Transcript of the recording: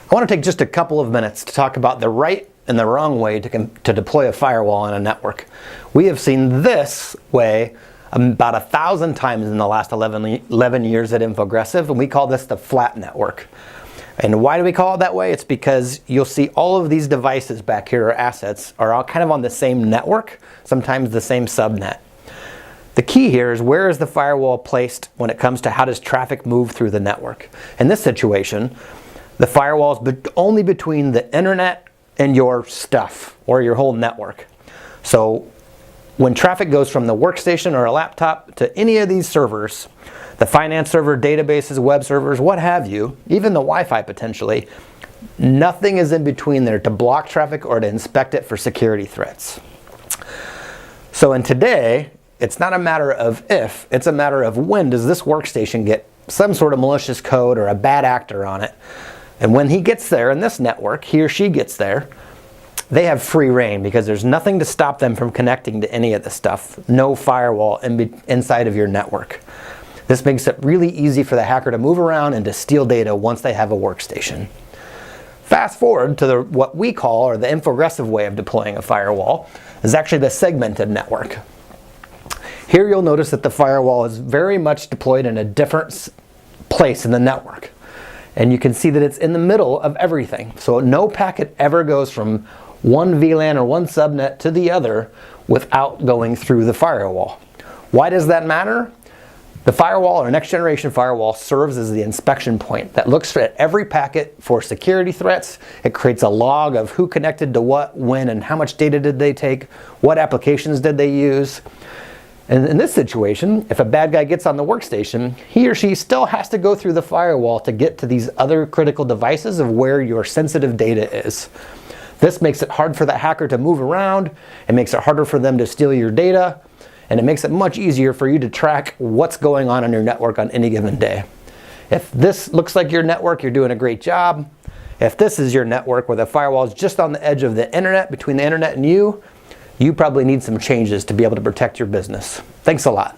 I want to take just a couple of minutes to talk about the right and the wrong way to deploy a firewall on a network. We have seen this way about 1,000 times in the last 11 years at Infogressive, and we call this the flat network. And why do we call it that way? It's because you'll see all of these devices back here, or assets, are all kind of on the same network, sometimes the same subnet. The key here is, where is the firewall placed when it comes to how does traffic move through the network? In this situation, the firewall is only between the internet and your stuff, or your whole network. So when traffic goes from the workstation or a laptop to any of these servers, the finance server, databases, web servers, what have you, even the Wi-Fi potentially, nothing is in between there to block traffic or to inspect it for security threats. So in today, it's not a matter of if, it's a matter of when does this workstation get some sort of malicious code or a bad actor on it. And when he gets there in this network, he or she gets there, they have free reign because there's nothing to stop them from connecting to any of this stuff. No firewall inside of your network. This makes it really easy for the hacker to move around and to steal data once they have a workstation. Fast forward to what we call, or the Infogressive way of deploying a firewall, is actually the segmented network. Here you'll notice that the firewall is very much deployed in a different place in the network. And you can see that it's in the middle of everything. So no packet ever goes from one VLAN or one subnet to the other without going through the firewall. Why does that matter? The firewall, or next generation firewall, serves as the inspection point that looks at every packet for security threats. It creates a log of who connected to what, when, and how much data did they take, what applications did they use. And in this situation, if a bad guy gets on the workstation, he or she still has to go through the firewall to get to these other critical devices of where your sensitive data is. This makes it hard for that hacker to move around. It makes it harder for them to steal your data. And it makes it much easier for you to track what's going on your network on any given day. If this looks like your network, you're doing a great job. If this is your network where the firewall is just on the edge of the internet, between the internet and you probably need some changes to be able to protect your business. Thanks a lot.